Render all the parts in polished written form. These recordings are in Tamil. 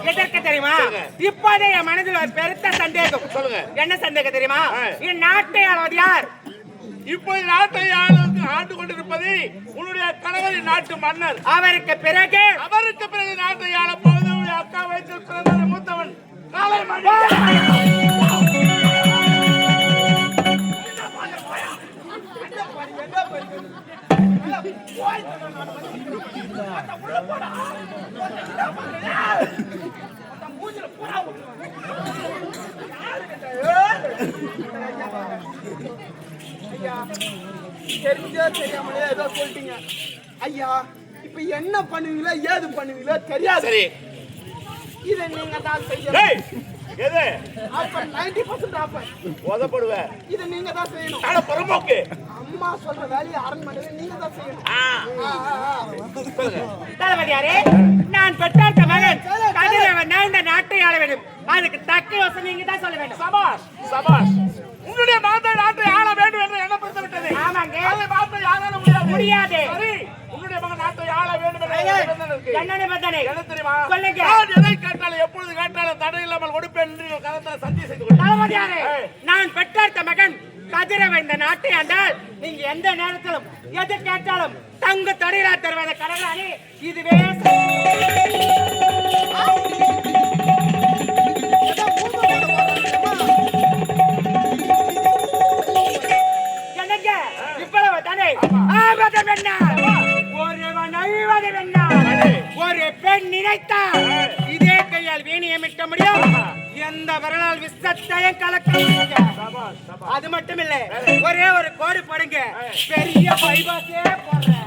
எதற்கு தெரியுமா? இப்போதே என் மனதில் ஒரு பெருத்த சந்தேகம். சொல்லுங்க. என்ன சந்தேகம் தெரியுமா? என் நாட்டை ஆளுவது யார்? இப்போது நாட்டை ஆண்டு கொண்டிருப்பது உன்னுடைய கணவரின் நாட்டு மன்னர். அவருக்கு பிறகு நாட்டை ஆள போவது அக்கா வயசில் பிறந்த மூத்தவன் காளைமணி. தெரிஞ்சோ தெரியாமலே ஏதோ சொல்லிட்டீங்க ஐயா. இப்ப என்ன பண்ணுவீங்களோ ஏது பண்ணுவீங்களோ தெரியாது. சரி, இதை நீங்க தான் செய்யணும். எது ஆஃபர் 90% ஆஃபர் உதப்படுவ. இதை நீங்க தான் செய்யணும். ஆனா புறம்போக்கு அம்மா சொல்ற வேலையை அரண்மனையில நீங்க தான் செய்யணும். தளபதியாரே, நான் பெற்றார்த்த மகன் கதிரவன் இந்த நாட்டை ஆள வேண்டும். அதுக்கு தக்க யோசனை நீங்க தான் சொல்ல வேண்டும். சபாஷ் சபாஷ். உன்னுடைய மாதா நாட்டை ஆள வேண்டும் என்று எண்ணப்படுத்த விட்டது. ஆமாங்க. அதை மாற்ற யாரால முடியாது. சரி, உன்னுடைய மகன் நாட்டை ஆள வேண்டும் என்று என்ன நிபந்தனை என்ன தெரியுமா? சொல்லுங்க. நான் எதை கேட்டாலும் எப்பொழுது கேட்டாலும் தடை இல்லாமல் கொடுப்பேன் என்று கதத்தை சத்தியம் செய்து கொள். தளபதியாரே, நான் பெற்றார்த்த மகன் கதிரவன் இந்த நாட்டை ஆண்டால் நீங்க எந்த நேரத்திலும் எது கேட்டாலும் தங்க தடையிலா தருவதை கடவுளானே. இதுவே இவ்வளவு தானே. ஆபதம் என்ன? ஒருவன் அழிவதம் என்ன? ஒரு பெண் நினைத்தால் இதே கையால் வீணியை மிட்ட முடியும். எந்த வரலால் விஷத்தையும் கலக்க முடியும். அது மட்டும் இல்ல, ஒரே ஒரு கோடு போடுங்க, பெரிய பைபாஸே போடுறேன்.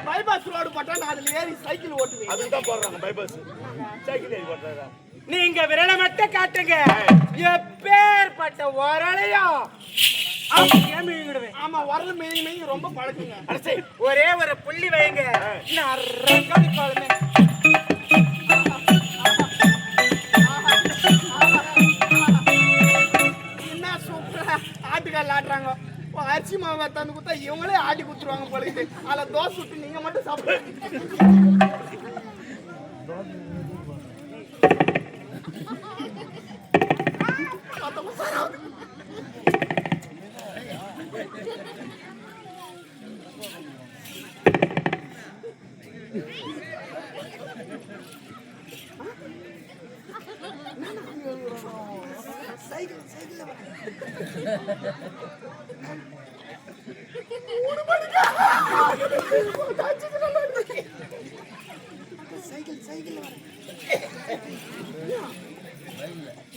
பைபாஸ் ரோடு போட்டா நான் அதுல ஏறி சைக்கிள் ஓட்டுவேன். அதுதான் போடுறாங்க பைபாஸ். சைக்கிள் ஏறி போடுறாங்க. நீங்க விரலை மட்டும் காட்டுங்க, எப்பேற்பட்ட வரலையும் ஆமா, வரல மெய் ரொம்ப பழக்குங்க. ஒரே ஒரு புள்ளி வைங்க, என்ன சூப்பரா ஆட்டுக்கால் ஆடுறாங்க. அரிசி மாவை தந்து கொடுத்தா இவங்களே ஆட்டி குத்துருவாங்க போல. அதுல தோசை விட்டு நீங்க மட்டும் சாப்பிடுங்க.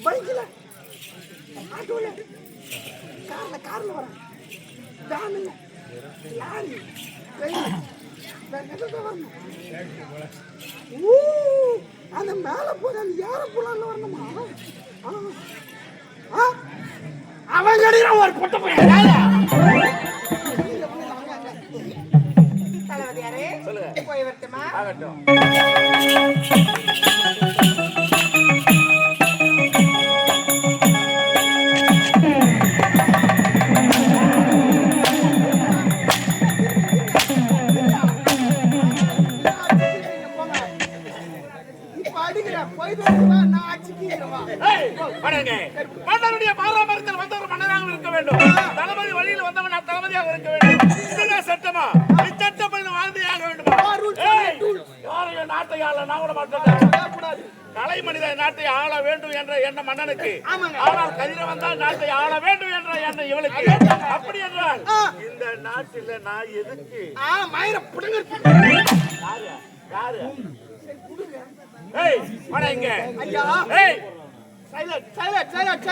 பைக்ல ஆட்டோல கார்ல வரேன். வேன்ல லாரி அந்த மேல போய் அந்த ஏரோப்ளேன்ல வரணுமா? அவன் கிடைக்கிறான் ஒரு பொட்ட பையன். தளபதியாரே, போய் வரட்டுமா? ஆகட்டும். மன்னருடைய பாரம்பரியத்தில் வந்தவர் மன்னராக இருக்க வேண்டும். தளபதி வழியில் வந்தவன் தளபதியாக இருக்க வேண்டும். இதுதான் சட்டமா? இச்சட்டப்படி வாழ்ந்தையாக வேண்டுமா? யாரையும் நாட்டை ஆள நான் கூட மாட்டேன். கலை மனித நாட்டை ஆள வேண்டும் என்ற எண்ணம் மன்னனுக்கு. ஆனால் கதிரவன் தான் நாட்டை ஆள வேண்டும் என்ற எண்ணம் இவளுக்கு. அப்படி என்றால் இந்த நாட்டில் நான் எதுக்கு மயிர புடுங்க? யாரு ஏய் வாடா இங்க. ஐயா ஏய் சைலண்ட்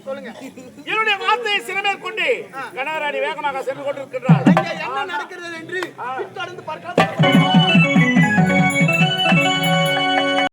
சொல்லுங்க. என்னுடைய வார்த்தையை சிறமேற்கொண்டு கனகராணி வேகமாக சென்று கொண்டிருக்கிறாள். என்ன நடக்கிறது என்று தொடர்ந்து பார்க்கலாம்.